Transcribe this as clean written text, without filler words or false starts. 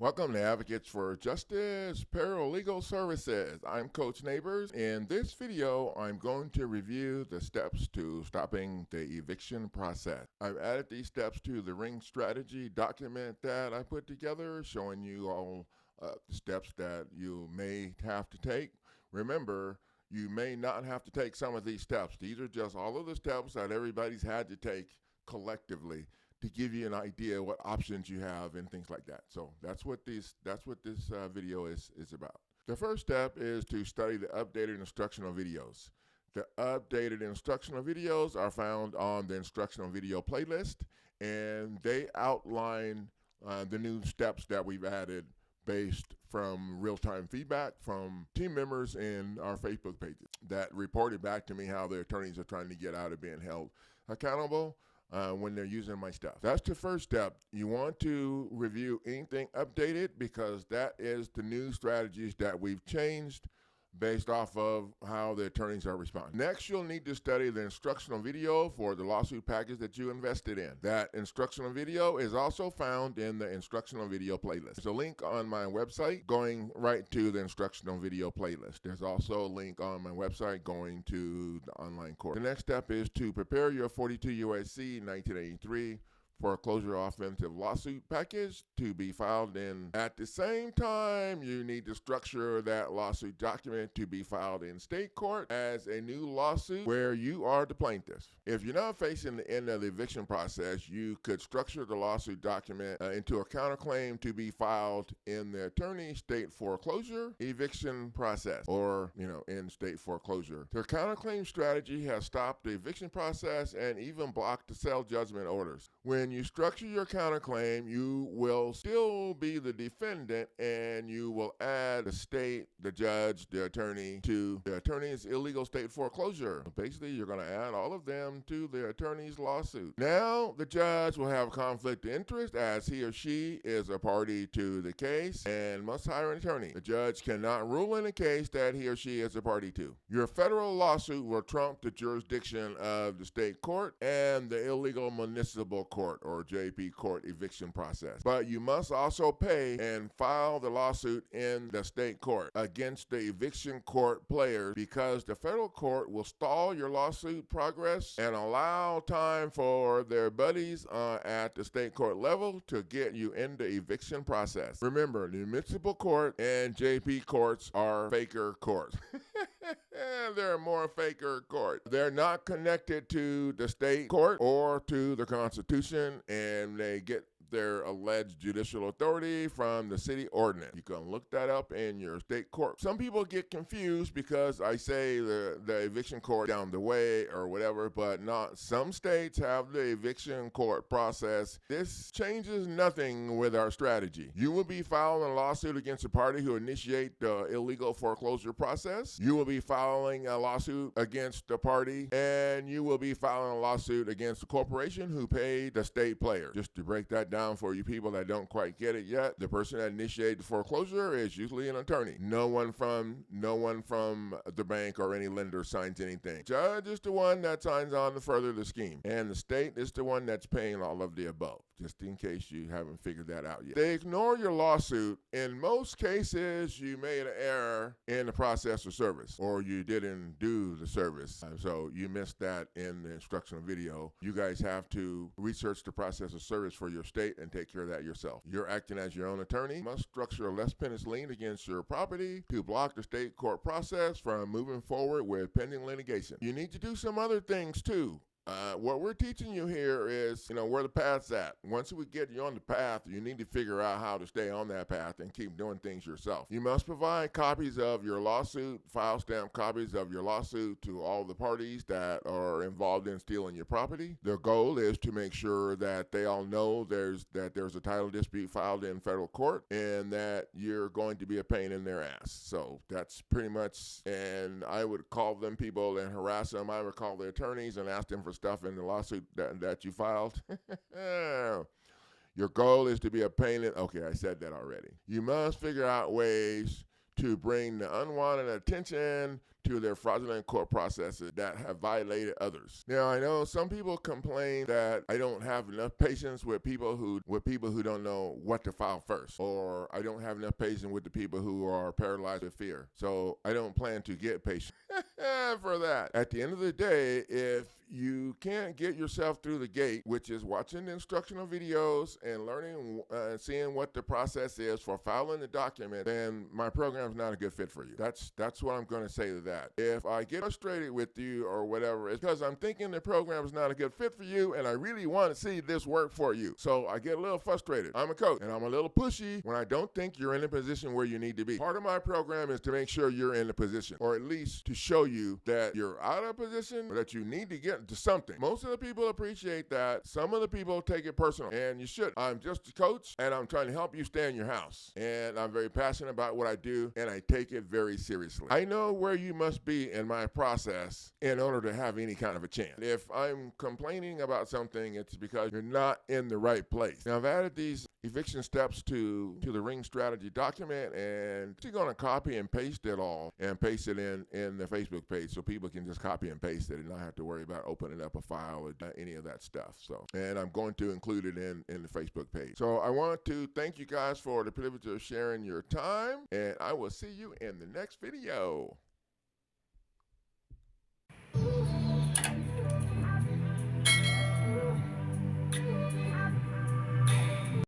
Welcome to Advocates for Justice Paralegal Services. I'm Coach Neighbors. In this video, I'm going to review the steps to stopping the eviction process. I've added these steps to the Ring Strategy document that I put together, showing you all the steps that you may have to take. Remember, you may not have to take some of these steps. These are just all of the steps that everybody's had to take collectively to give you an idea what options you have and things like that. So that's what this video is about. The first step is to study the updated instructional videos. The updated instructional videos are found on the instructional video playlist, and they outline the new steps that we've added based from real-time feedback from team members in our Facebook pages that reported back to me how their attorneys are trying to get out of being held accountable when they're using my stuff. That's the first step. You want to review anything updated because that is the new strategies that we've changed based off of how the attorneys are responding. Next, you'll need to study the instructional video for the lawsuit package that you invested in. That instructional video is also found in the instructional video playlist. There's a link on my website going right to the instructional video playlist. There's also a link on my website going to the online course. The next step is to prepare your 42 U.S.C. 1983 foreclosure offensive lawsuit package to be filed in. At the same time, you need to structure that lawsuit document to be filed in state court as a new lawsuit where you are the plaintiff. If you're not facing the end of the eviction process, you could structure the lawsuit document into a counterclaim to be filed in the attorney state foreclosure eviction process, or in state foreclosure. The counterclaim strategy has stopped the eviction process and even blocked the sale judgment orders. When you structure your counterclaim, you will still be the defendant, and you will add the state, the judge, the attorney to the attorney's illegal state foreclosure. Basically, you're going to add all of them to the attorney's lawsuit. Now, the judge will have a conflict of interest as he or she is a party to the case and must hire an attorney. The judge cannot rule in a case that he or she is a party to. Your federal lawsuit will trump the jurisdiction of the state court and the illegal municipal court, or JP court eviction process. But you must also pay and file the lawsuit in the state court against the eviction court players, because the federal court will stall your lawsuit progress and allow time for their buddies at the state court level to get you in the eviction process. Remember, the municipal court and JP courts are faker courts. They're more faker court. They're not connected to the state court or to the Constitution, and they get their alleged judicial authority from the city ordinance. You can look that up in your state court. Some people get confused because I say the eviction court down the way or whatever, but not. Some states have the eviction court process. This changes nothing with our strategy. You will be filing a lawsuit against a party who initiate the illegal foreclosure process. You will be filing a lawsuit against the party, and you will be filing a lawsuit against the corporation who paid the state player. Just to break that down for you people that don't quite get it yet, the person that initiated the foreclosure is usually an attorney. No one from the bank or any lender signs anything. Judge is the one that signs on to further the scheme, and the state is the one that's paying all of the above, just in case you haven't figured that out yet. They ignore your lawsuit. In most cases, you made an error in the process of service, or you didn't do the service, so you missed that in the instructional video. You guys have to research the process of service for your state and take care of that yourself. You're acting as your own attorney. You must structure a less penance lien against your property to block the state court process from moving forward with pending litigation. You need to do some other things too. What we're teaching you here is, where the path's at. Once we get you on the path, you need to figure out how to stay on that path and keep doing things yourself. You must provide copies of your lawsuit, file stamp copies of your lawsuit to all the parties that are involved in stealing your property. Their goal is to make sure that they all know there's a title dispute filed in federal court and that you're going to be a pain in their ass. So that's pretty much, and I would call them people and harass them. I would call the attorneys and ask them for stuff in the lawsuit that you filed. Your goal is to be a pain in, okay, I said that already. You must figure out ways to bring the unwanted attention to their fraudulent court processes that have violated others. Now, I know some people complain that I don't have enough patience with people who don't know what to file first, or I don't have enough patience with the people who are paralyzed with fear. So I don't plan to get patient for that. At the end of the day, if you can't get yourself through the gate, which is watching the instructional videos and learning and seeing what the process is for filing the document, then my program is not a good fit for you. That's what I'm going to say to that. If I get frustrated with you or whatever, it's because I'm thinking the program is not a good fit for you, and I really want to see this work for you. So I get a little frustrated. I'm a coach, and I'm a little pushy when I don't think you're in a position where you need to be. Part of my program is to make sure you're in a position, or at least to show you that you're out of position, or that you need to get to something. Most of the people appreciate that. Some of the people take it personal, and you should. I'm just a coach, and I'm trying to help you stay in your house. And I'm very passionate about what I do, and I take it very seriously. I know where you must be in my process in order to have any kind of a chance. If I'm complaining about something, it's because you're not in the right place. Now, I've added these eviction steps to the ring strategy document, and you're going to copy and paste it all and paste it in the Facebook page so people can just copy and paste it and not have to worry about opening up a file or any of that stuff. So, and I'm going to include it in the Facebook page. So I want to thank you guys for the privilege of sharing your time, and I will see you in the next video.